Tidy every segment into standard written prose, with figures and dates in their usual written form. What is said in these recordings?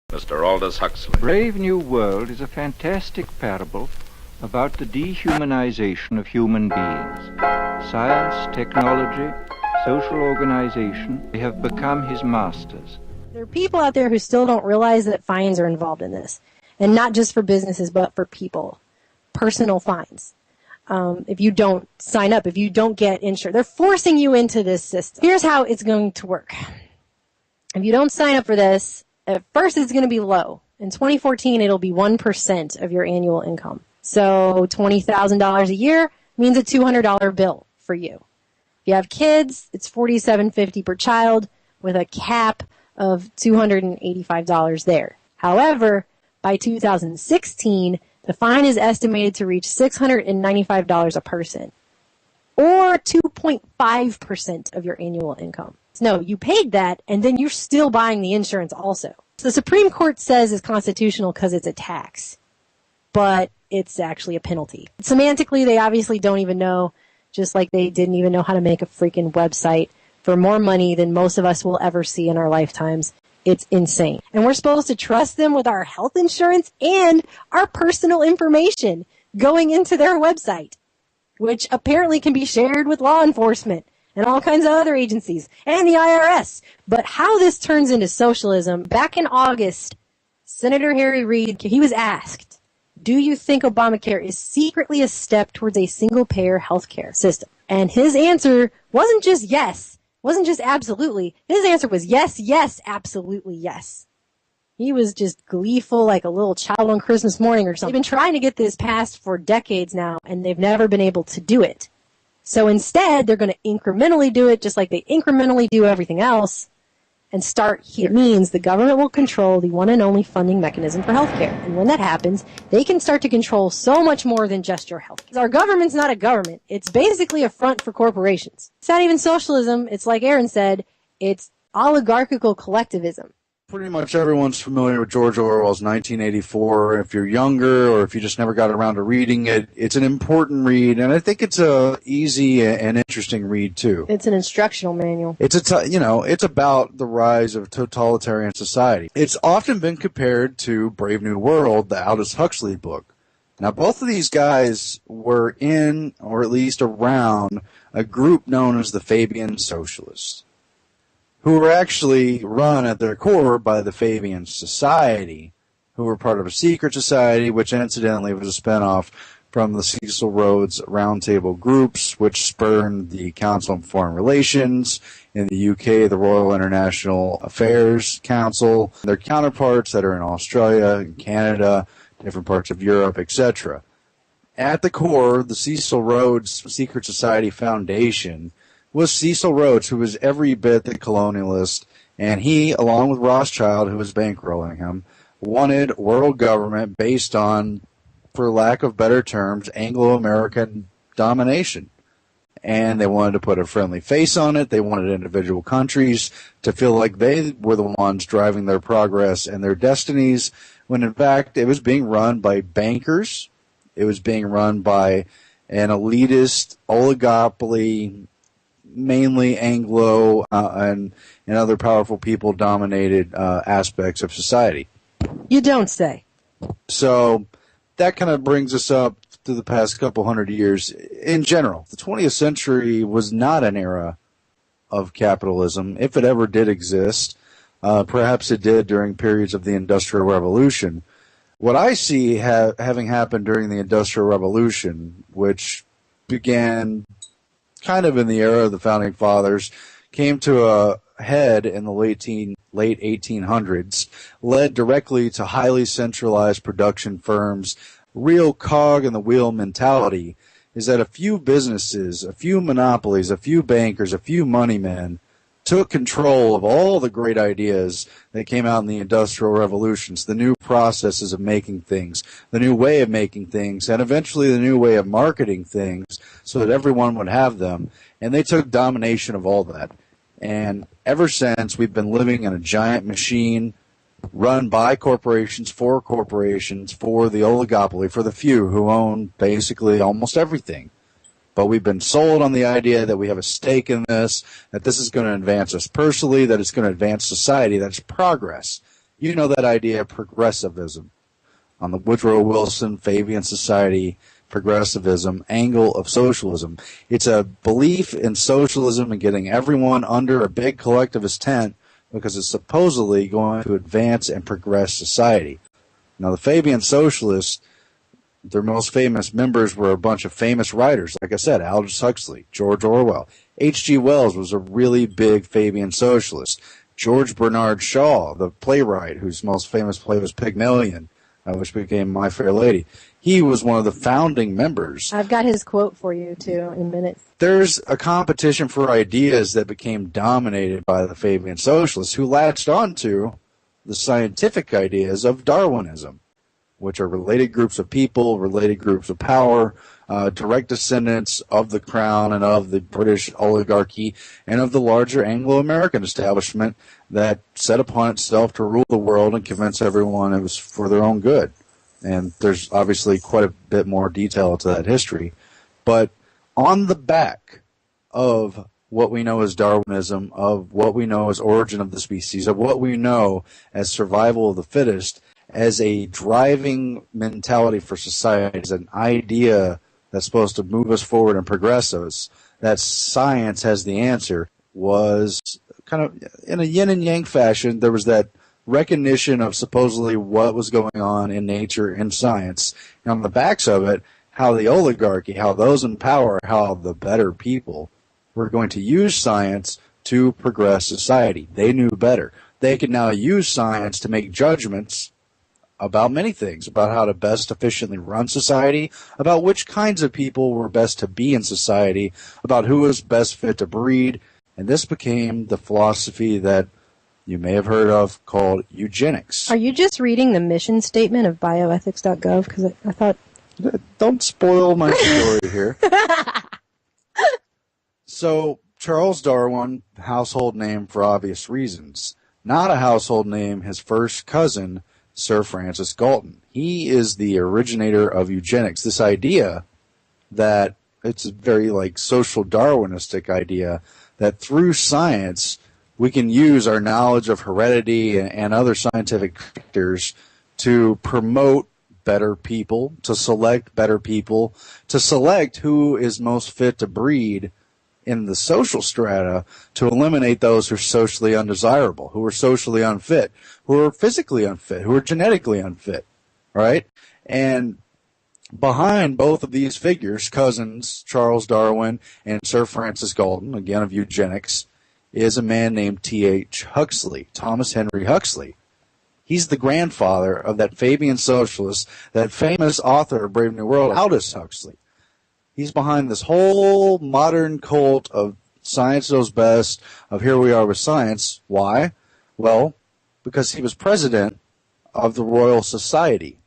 Mr. Aldous Huxley. Brave New World is a fantastic parable about the dehumanization of human beings. Science, technology, social organization, they have become his masters. There are people out there who still don't realize that fines are involved in this. And not just for businesses, but for people. Personal fines. If you don't sign up, if you don't get insured. They're forcing you into this system. Here's how it's going to work. If you don't sign up for this, at first it's going to be low. In 2014, it'll be 1% of your annual income. So $20,000 a year means a $200 bill for you. If you have kids, it's $47.50 per child with a cap of $285 there. However, by 2016, the fine is estimated to reach $695 a person, or 2.5% of your annual income. No, you paid that, and then you're still buying the insurance also. So the Supreme Court says it's constitutional because it's a tax, but it's actually a penalty. Semantically, they obviously don't even know, just like they didn't even know how to make a freaking website for more money than most of us will ever see in our lifetimes. It's insane. And we're supposed to trust them with our health insurance and our personal information going into their website, which apparently can be shared with law enforcement and all kinds of other agencies and the IRS. But how this turns into socialism, back in August, Senator Harry Reid, he was asked, do you think Obamacare is secretly a step towards a single-payer healthcare system? And his answer wasn't just yes. Wasn't just absolutely. His answer was yes, yes, absolutely yes. He was just gleeful like a little child on Christmas morning or something. They've been trying to get this passed for decades now, and they've never been able to do it. So instead, they're going to incrementally do it just like they incrementally do everything else and start here. It means the government will control the one and only funding mechanism for healthcare. And when that happens, they can start to control so much more than just your health. Our government's not a government. It's basically a front for corporations. It's not even socialism. It's like Aaron said, it's oligarchical collectivism. Pretty much everyone's familiar with George Orwell's 1984. If you're younger or if you just never got around to reading it, it's an important read, and I think it's a easy and interesting read too. It's an instructional manual. It's it's about the rise of totalitarian society. It's often been compared to Brave New World, the Aldous Huxley book. Now, both of these guys were in, or at least around, a group known as the Fabian Socialists, who were actually run at their core by the Fabian Society, who were part of a secret society, which incidentally was a spinoff from the Cecil Rhodes Roundtable groups, which spurned the Council on Foreign Relations, in the UK, the Royal International Affairs Council, their counterparts that are in Australia, Canada, different parts of Europe, etc. At the core, the Cecil Rhodes Secret Society Foundation was Cecil Rhodes, who was every bit the colonialist, and he, along with Rothschild, who was bankrolling him, wanted world government based on, for lack of better terms, Anglo-American domination. And they wanted to put a friendly face on it. They wanted individual countries to feel like they were the ones driving their progress and their destinies, when in fact it was being run by bankers. It was being run by an elitist oligopoly, mainly Anglo and other powerful people dominated aspects of society. You don't say. So that kind of brings us up to the past couple hundred years. In general, the 20th century was not an era of capitalism, if it ever did exist. Perhaps it did during periods of the Industrial Revolution. What I see having happened during the Industrial Revolution, which began kind of in the era of the Founding Fathers, came to a head in the late 1800s, led directly to highly centralized production firms. Real cog in the wheel mentality is that a few businesses, a few monopolies, a few bankers, a few money men took control of all the great ideas that came out in the Industrial Revolutions, the new processes of making things, the new way of making things, and eventually the new way of marketing things so that everyone would have them. And they took domination of all that. And ever since, we've been living in a giant machine run by corporations, for the oligopoly, for the few who own basically almost everything. But we've been sold on the idea that we have a stake in this, that this is going to advance us personally, that it's going to advance society, that it's progress. You know that idea of progressivism on the Woodrow Wilson, Fabian Society, progressivism angle of socialism. It's a belief in socialism and getting everyone under a big collectivist tent because it's supposedly going to advance and progress society. Now, the Fabian Socialists, their most famous members were a bunch of famous writers. Like I said, Aldous Huxley, George Orwell. H.G. Wells was a really big Fabian Socialist. George Bernard Shaw, the playwright whose most famous play was Pygmalion, which became My Fair Lady. He was one of the founding members. I've got his quote for you, too, in minutes. There's a competition for ideas that became dominated by the Fabian Socialists, who latched onto the scientific ideas of Darwinism, which are related groups of people, related groups of power, direct descendants of the crown and of the British oligarchy and of the larger Anglo-American establishment that set upon itself to rule the world and convince everyone it was for their own good. And there's obviously quite a bit more detail to that history. But on the back of what we know as Darwinism, of what we know as origin of the species, of what we know as survival of the fittest, as a driving mentality for society, as an idea that's supposed to move us forward and progress us, that science has the answer, was kind of in a yin and yang fashion. There was that recognition of supposedly what was going on in nature and science, and on the backs of it, how the oligarchy, how those in power, how the better people were going to use science to progress society. They knew better. They could now use science to make judgments about many things, about how to best efficiently run society, about which kinds of people were best to be in society, about who was best fit to breed. And this became the philosophy that you may have heard of called eugenics. Are you just reading the mission statement of bioethics.gov? Because I thought... Don't spoil my story here. So, Charles Darwin, household name for obvious reasons. Not a household name, his first cousin, Sir Francis Galton. He is the originator of eugenics, this idea that it's a very social Darwinistic idea that through science we can use our knowledge of heredity and other scientific factors to promote better people, to select better people, to select who is most fit to breed in the social strata, to eliminate those who are socially undesirable, who are socially unfit, who are physically unfit, who are genetically unfit, right? And behind both of these figures, cousins Charles Darwin and Sir Francis Galton, again of eugenics, is a man named T.H. Huxley, Thomas Henry Huxley. He's the grandfather of that Fabian Socialist, that famous author of Brave New World, Aldous Huxley. He's behind this whole modern cult of science knows best, of here we are with science. Why? Well, because he was president of the Royal Society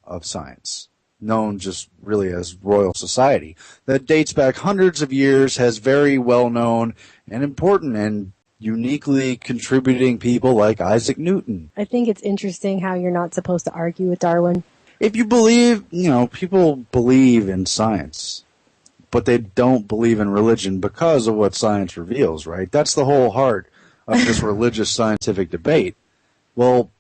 of Science, known just really as Royal Society, that dates back hundreds of years, has very well-known and important and uniquely contributing people like Isaac Newton. I think it's interesting how you're not supposed to argue with Darwin. If you believe, people believe in science, but they don't believe in religion because of what science reveals, right? That's the whole heart of this religious scientific debate. Well,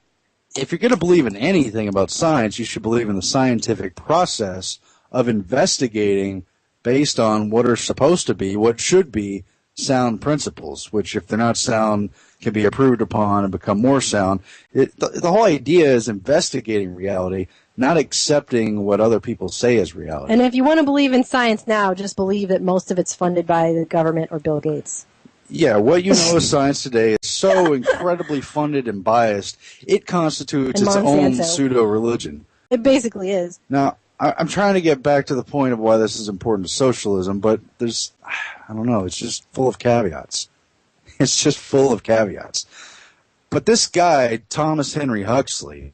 if you're going to believe in anything about science, you should believe in the scientific process of investigating based on what are supposed to be, what should be, sound principles, which if they're not sound can be improved upon and become more sound. The whole idea is investigating reality, not accepting what other people say is reality. And if you want to believe in science now, just believe that most of it's funded by the government or Bill Gates. Yeah, what you know of science today is so incredibly funded and biased, it constitutes its own pseudo-religion. It basically is. Now, I'm trying to get back to the point of why this is important to socialism, but it's just full of caveats. It's just full of caveats. But this guy, Thomas Henry Huxley,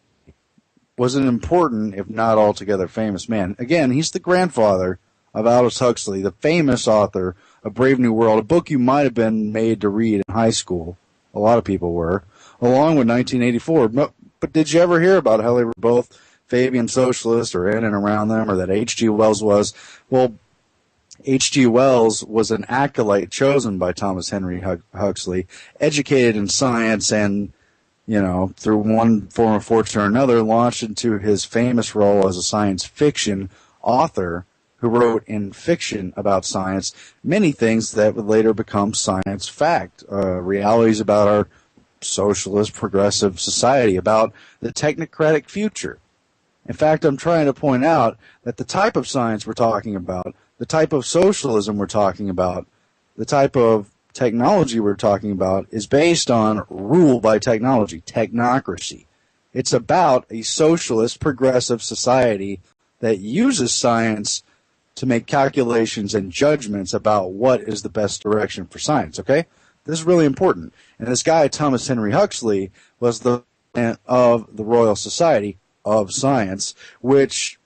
was an important, if not altogether famous man. Again, he's the grandfather of Aldous Huxley, the famous author of Brave New World, a book you might have been made to read in high school. A lot of people were, along with 1984. But did you ever hear about how they were both Fabian Socialists or in and around them, or that H.G. Wells was? Well, H.G. Wells was an acolyte chosen by Thomas Henry Huxley, educated in science and through one form of fortune or another, launched into his famous role as a science fiction author who wrote in fiction about science many things that would later become science fact, realities about our socialist progressive society, about the technocratic future. In fact, I'm trying to point out that the type of science we're talking about, the type of socialism we're talking about, the type of technology we're talking about is based on rule by technology, technocracy. It's about a socialist progressive society that uses science to make calculations and judgments about what is the best direction for science, okay? This is really important. And this guy, Thomas Henry Huxley, was the of the Royal Society of Science, which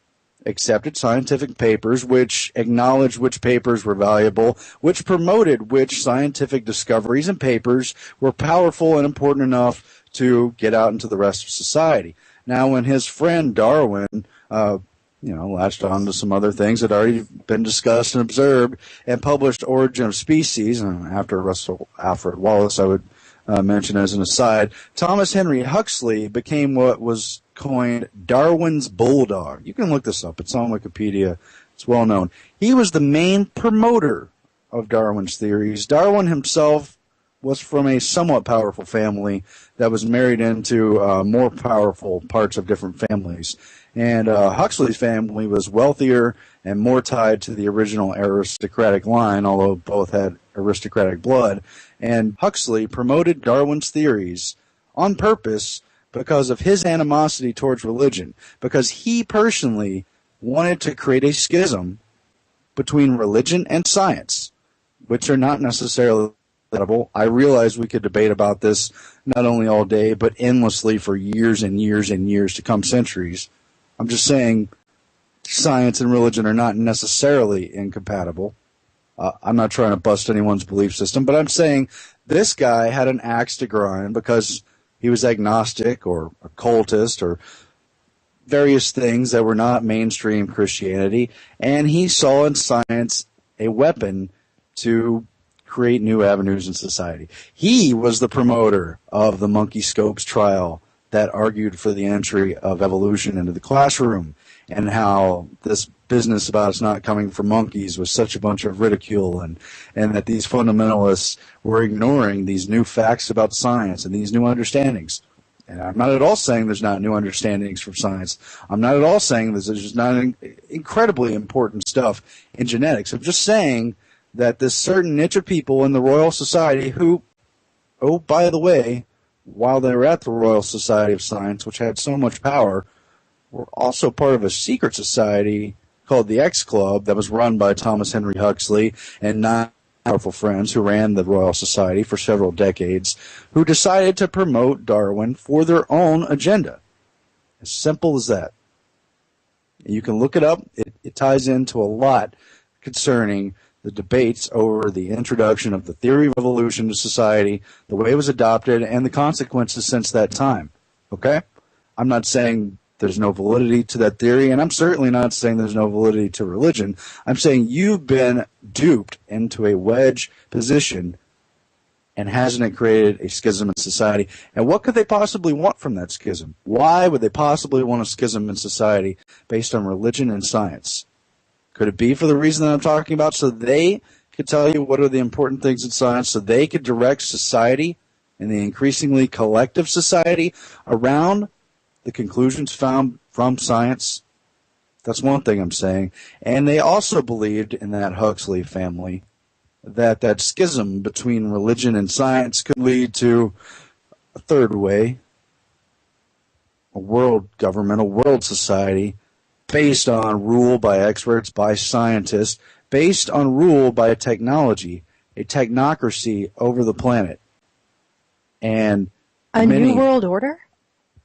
accepted scientific papers, which acknowledged which papers were valuable, which promoted which scientific discoveries and papers were powerful and important enough to get out into the rest of society. Now, when his friend Darwin, latched on to some other things that had already been discussed and observed, and published Origin of Species, and after Russell Alfred Wallace, I would mention as an aside, Thomas Henry Huxley became what was coined Darwin's bulldog. You can look this up. It's on Wikipedia. It's well known. He was the main promoter of Darwin's theories. Darwin himself was from a somewhat powerful family that was married into more powerful parts of different families. And Huxley's family was wealthier and more tied to the original aristocratic line, although both had aristocratic blood. And Huxley promoted Darwin's theories on purpose because of his animosity towards religion, because he personally wanted to create a schism between religion and science, which are not necessarily compatible. I realize we could debate about this not only all day, but endlessly for years and years and years to come, centuries. I'm just saying science and religion are not necessarily incompatible. I'm not trying to bust anyone's belief system, but I'm saying this guy had an axe to grind because he was agnostic or occultist or various things that were not mainstream Christianity, and he saw in science a weapon to create new avenues in society. He was the promoter of the monkey scopes trial that argued for the entry of evolution into the classroom, and how this business about it's not coming from monkeys was such a bunch of ridicule, and that these fundamentalists were ignoring these new facts about science and these new understandings. And I'm not at all saying there's not new understandings from science. I'm not at all saying there's just not incredibly important stuff in genetics. I'm just saying that this certain niche of people in the Royal Society who, oh, by the way, while they were at the Royal Society of Science, which had so much power, were also part of a secret society called the X Club that was run by Thomas Henry Huxley and 9 powerful friends who ran the Royal Society for several decades, who decided to promote Darwin for their own agenda. As simple as that. You can look it up. It ties into a lot concerning the debates over the introduction of the theory of evolution to society, the way it was adopted, and the consequences since that time. Okay? I'm not saying there's no validity to that theory, and I'm certainly not saying there's no validity to religion. I'm saying you've been duped into a wedge position, and hasn't it created a schism in society? And what could they possibly want from that schism? Why would they possibly want a schism in society based on religion and science? Could it be for the reason that I'm talking about, so they could tell you what are the important things in science, so they could direct society and the increasingly collective society around the conclusions found from science? That's one thing I'm saying. And they also believed in that Huxley family that schism between religion and science could lead to a third way, a world government, a world society, based on rule by experts, by scientists, based on rule by technology, a technocracy over the planet. And a new world order?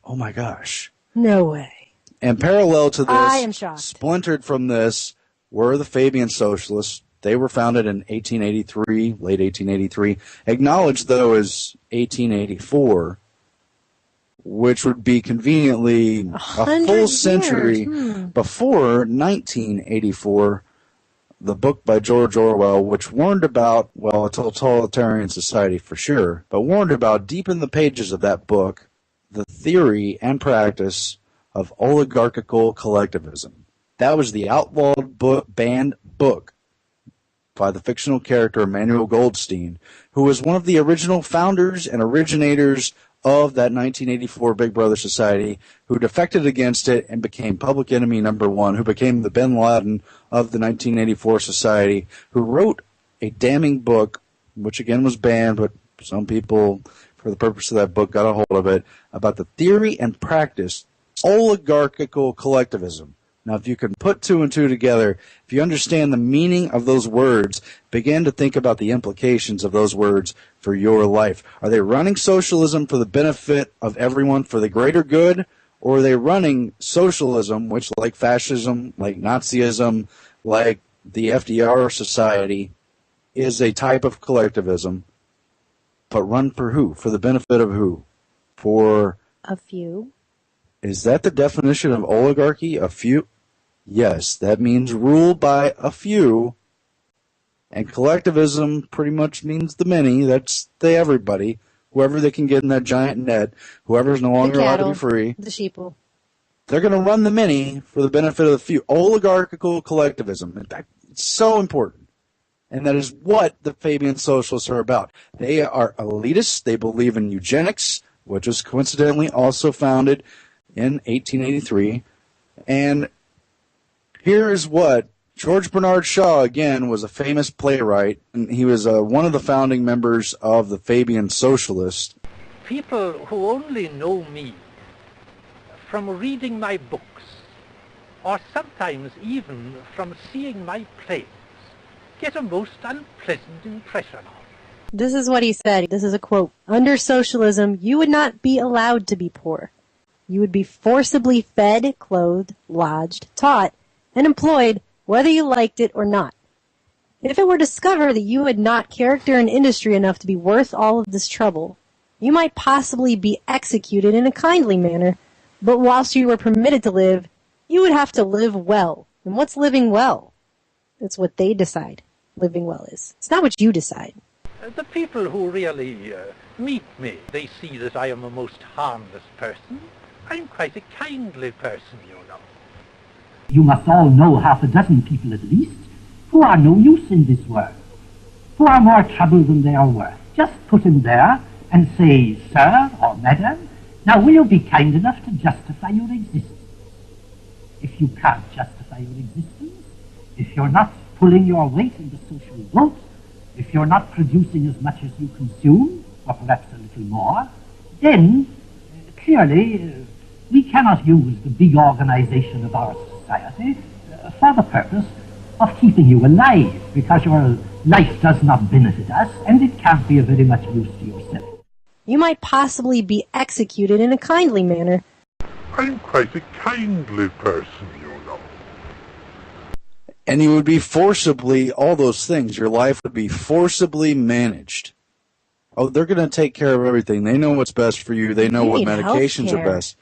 Oh my gosh. No way. And parallel to this, I am shocked. Splintered from this, were the Fabian Socialists. They were founded in 1883, late 1883, acknowledged though as 1884, which would be conveniently a full century before 1984, the book by George Orwell, which warned about, well, a totalitarian society for sure, but warned about deep in the pages of that book the theory and practice of oligarchical collectivism. That was the outlawed banned book by the fictional character Emmanuel Goldstein, who was one of the original founders and originators of that 1984 Big Brother Society, who defected against it and became public enemy number one, who became the bin Laden of the 1984 Society, who wrote a damning book, which again was banned, but some people, for the purpose of that book, got a hold of it, about the theory and practice oligarchical collectivism. Now, if you can put two and two together, if you understand the meaning of those words, begin to think about the implications of those words for your life. Are they running socialism for the benefit of everyone, for the greater good, or are they running socialism, which, like fascism, like Nazism, like the FDR society, is a type of collectivism, but run for who? For the benefit of who? For A few. Is that the definition of oligarchy? A few? Yes, that means rule by a few. And collectivism pretty much means the many. That's the everybody. Whoever they can get in that giant net, whoever's no longer allowed to be free. The sheeple. They're going to run the many for the benefit of the few. Oligarchical collectivism. In fact, it's so important. And that is what the Fabian Socialists are about. They are elitists. They believe in eugenics, which was coincidentally also founded in 1883. And here is what George Bernard Shaw, again, was a famous playwright, and he was one of the founding members of the Fabian Socialist. People who only know me from reading my books, or sometimes even from seeing my plays, get a most unpleasant impression of. This is what he said. This is a quote. Under socialism, you would not be allowed to be poor. You would be forcibly fed, clothed, lodged, taught, and employed, whether you liked it or not. If it were discovered that you had not character and industry enough to be worth all of this trouble, you might possibly be executed in a kindly manner, but whilst you were permitted to live, you would have to live well. And what's living well? It's what they decide living well is. It's not what you decide. The people who really meet me, they see that I am a most harmless person. I'm quite a kindly person, you know. You must all know half a dozen people at least who are no use in this world, who are more trouble than they are worth. Just put him there and say, sir or madam, now will you be kind enough to justify your existence? If you can't justify your existence, if you're not pulling your weight in the social vote, if you're not producing as much as you consume, or perhaps a little more, then clearly we cannot use the big organization of our society for the purpose of keeping you alive, because your life does not benefit us, and it can't be of very much use to yourself. You might possibly be executed in a kindly manner. I'm quite a kindly person, you know. And you would be forcibly, all those things, your life would be forcibly managed. Oh, they're going to take care of everything. They know what's best for you. They know what medications are best.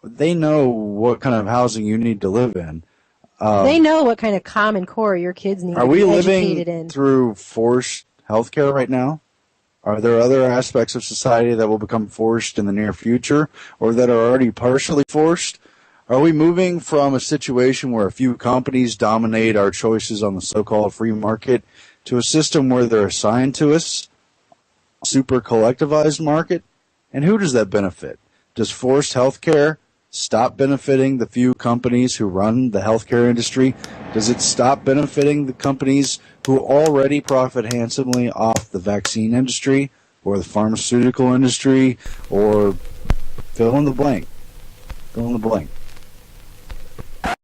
They know what kind of housing you need to live in. They know what kind of Common Core your kids need to be educated in. Are we living through forced healthcare right now? Are there other aspects of society that will become forced in the near future, or that are already partially forced? Are we moving from a situation where a few companies dominate our choices on the so-called free market to a system where they're assigned to us, super collectivized market? And who does that benefit? Does forced healthcare stop benefiting the few companies who run the healthcare industry? Does it stop benefiting the companies who already profit handsomely off the vaccine industry or the pharmaceutical industry, or fill in the blank? Fill in the blank.